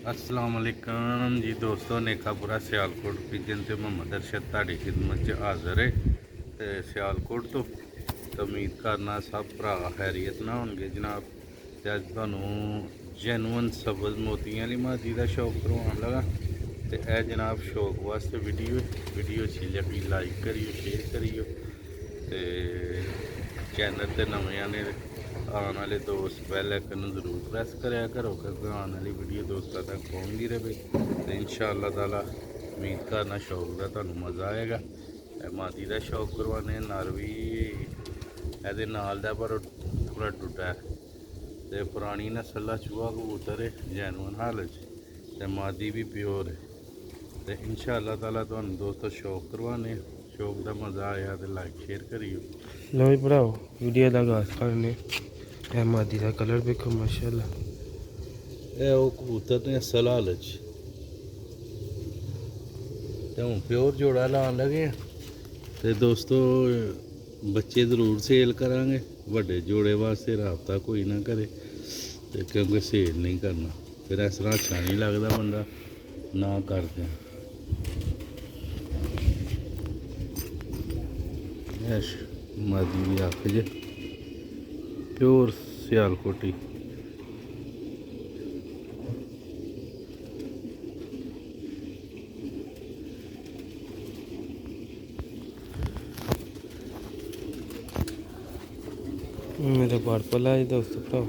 अस्सलाम वालेकुम जी दोस्तों, नेकापुरा सियालकोट पिजन ते मोहम्मद अरशद ताड़ी खिदमत च हाज़र है। तो सियालकोट तो उम्मीद करना सब भरा खैरियत ना होंगे जनाब। ते अज तुहानू जैनुअन सब्ज़ मोतियां वाली मादी का शौक करवान लगा। तो यह जनाब शौक वास्ते वीडियो अच्छी लगी लाइक करियो, शेयर करियो। तो चैनल ते नवे आने आने वाले दोस्त बेल आइकन जरूर प्रेस कराया करो, क्योंकि आने वाली वीडियो दोस्तों तक पहुँचती रहे। तो इंशाअल्लाह ताला उम्मीद करना शौक का तुहानू मज़ा आएगा। मादी का शौक करवाने नर भी ये नाल दा पर थोड़ा टुटा है। तो पुरानी नस्ल का चूहा कबूतर है जैनुअन हालत तो मादी भी प्योर है। तो इंशाअल्लाह ताला तुहानू दोस्तों शौक करवाने, शौक का मज़ा आया तो लाइक शेयर करियो। लो जी भराओ वीडियो का आगाज करने। मादी का कलर देखो माशाल्लाह। ये वो कबूतर ने असल हालत तो हूँ प्योर जोड़ा लान लगे। तो दोस्तों बच्चे जरूर सेल करांगे, बड़े जोड़े वास्ते रबता कोई ना करे। तो क्योंकि सेल नहीं करना फिर इस तरह अच्छा नहीं लगता, बंदा ना करते मादी भी आख जे प्योर सियालकोटी। मेरा पर्पल है दोस्तों भराओ।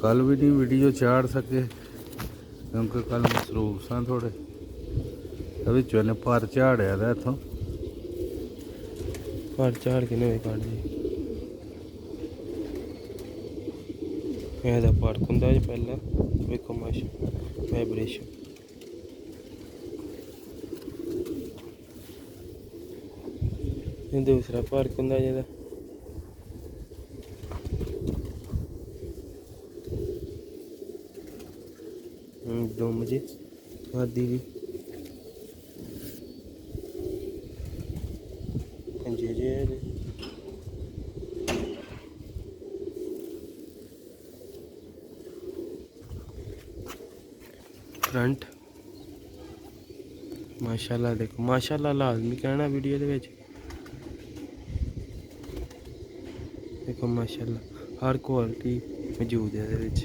कल भी नहीं वीडियो चाड़ सके क्योंकि कल मसरूफ सा थोड़े बिचों ने पर झाड़िया था इतों। पर झाड़ के नवे काट दी। मैं पार्क होंगे जी पहला वेखो माशा वाइब्रेशन। दूसरा पार्क होंगे जी दुम जी मादी भी पंजे जे है जी। फ्रंट माशाल्लाह देखो माशाल्लाह लाजमी कहना वीडियो दे विच। देखो माशाल्लाह हर क्वालिटी मौजूद है ਇਹਦੇ ਵਿੱਚ।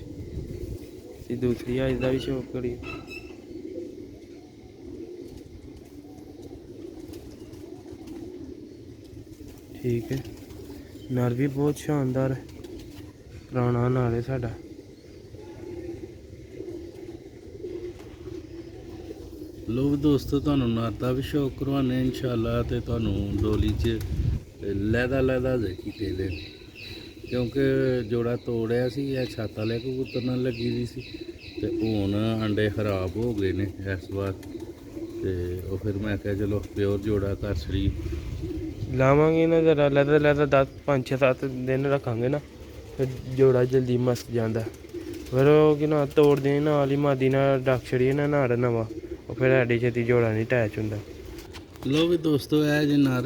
ਤੇ दूसरी हाइट का भी शौक करिए। ठीक है नर भी बहुत शानदार है, पुराना नर है साडा। लो दोस्तों तुहानू नर का भी शौक करवाने इंशाअल्लाह। तो तुहानू डोली च लैदा कीते दे, क्योंकि जोड़ा तोड़िया सी या छत वाले कबूतर नाल लगी दी सी। ते हुण अंडे खराब हो गए ने इस बार। तो फिर मैं क्या चलो प्योर जोड़ा घर छड़ी लावांगे ना जरा लैदा 5-6-7 दिन रखांगे ना, फिर जोड़ा जल्दी मस्त जाता। फिर वो कि ना तोड़ दें नाल ही मादी ना डक छड़िए ना नाड़ नवा, फिर एडी छेती जोड़ा नहीं अटैच होंदा। लो भी दोस्तों है जी नर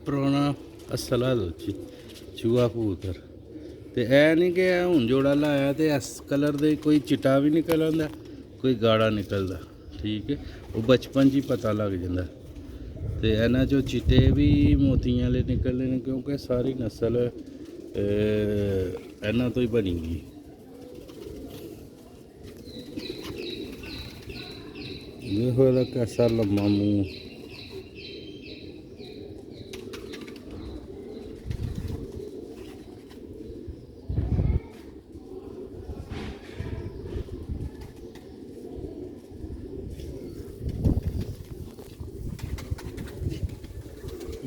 पुराना असल हालत च चूहा कबूतर। तो यह नहीं कि हूँ जोड़ा लाया तो इस कलर दे कोई चिट्टा भी निकल आंदा, कोई गाढ़ा निकलदा। ठीक है वो बचपन ही पता लग जाता। तो इन्हों चो चिट्टे भी मोतियां वाले निकलते हैं, क्योंकि सारी नस्ल इन्हों तो ही बनी गई। देखो ਇਹਦਾ कैसा लम्मा मुँह।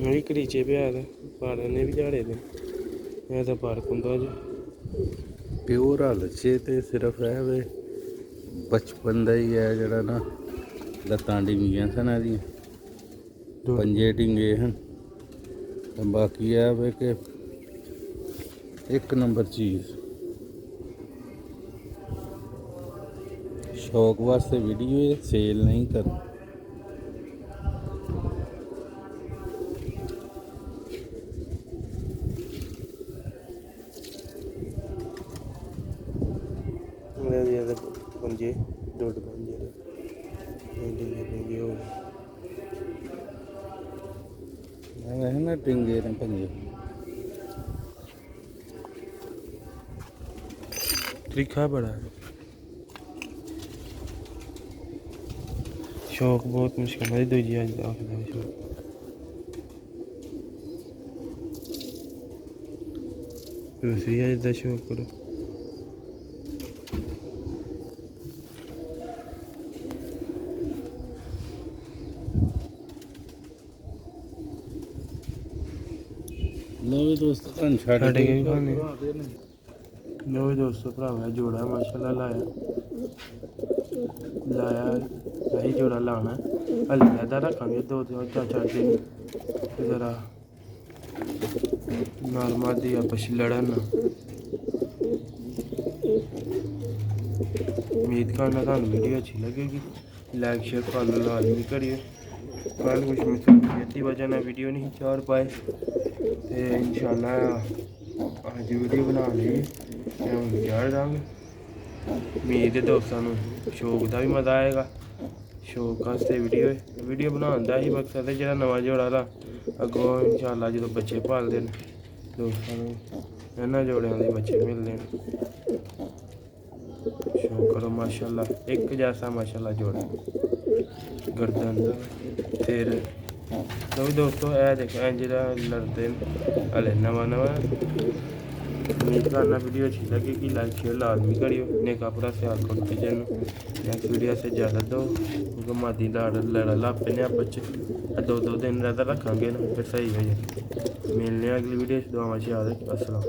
भी करीचे पे आया पार ने भी झाड़े दे। मैं तो पार्क होंगे जी प्योर हालत च ते सिर्फ है वे बचपन का ही है जरा ना लत्तां डिंगियां सन एहदियां, पंजे डिंगे हैं। तो बाकी है वे कि एक नंबर चीज़ शौक वास्ते वीडियो सेल नहीं करनी। ਇਹਦੇ ਪੰਜੇ ਡੁੱਟ ਪੰਜੇ ਹੋ ਵੈਸੇ ਨਾ ਟਿੰਗੇ ਨੇ ਪੰਜੇ ਤਰੀਕਾ ਬੜਾ ਹੈ। ਸ਼ੌਕ ਬਹੁਤ ਮੁਸ਼ਕਿਲ ਹੈ ਦੂਜੀ ਅੱਜ ਦਾ ਸ਼ੌਕ ਦੂਸਰੀ ਅੱਜ ਦਾ ਸ਼ੌਕ ਕਰੋ ਲੋ ਵੀ ਦੋਸਤੋ ਤੁਹਾਨੂੰ ਛੱਡ ਛੱਡ ਕੇ ਕੇ ਵੀ ਖਾਣੇ ਲੋ ਵੀ ਦੋਸਤੋ ਭਰਾਵਾ ਜੋੜਾ ਮਾਸ਼ਾਅੱਲਾ ਲਾਇਆ ਸਹੀ ਜੋੜਾ ਲਾਉਣਾ ਹਲੇ ਦਾ ਰੱਖਾਂਗੇ ਦੋ ਚਾਰ ਦਿਨ ਜ਼ਰਾ ਨਾਰਮਲ ਦੀ ਆਪਸ ਲੜਨ उम्मीद करना थानू वीडियो अच्छी लगेगी लाइक शेयर फॉलो लाजमी करिए कल कुछ मिसबीयत की वजह ने वीडियो नहीं चार पाए तो इंशाल्लाह अज वीडियो बना ली चार देंगे उम्मीद है दोस्तों शौक का भी मज़ा आएगा शौक वास्ते वीडियो बनाने का ही मकसद है जो नवा जोड़ा ला अगों इंशाल्लाह जो बच्चे पालते हैं दोस्तों इन्होंने जोड़ियां के बच्चे मिलते हैं शो करो माशाल्लाह एक जैसा माशाल्लाह जोड़ा गर्दन फिर तो भी दोस्तों ए देखो इंज लड़ते हले नवा उम्मीद करना वीडियो अच्छी लगेगी लाइक शेयर लाजमी करियो नेका पूरा सियालकोट किचन नेक्स्ट वीडियो से ज़्यादा दो क्योंकि मादी लड़ा लापे ने आपस दो दिन रहता रखेंगे ना फिर सही हो जाए मिलने अगली वीडियो दुआवां याद अस्सलाम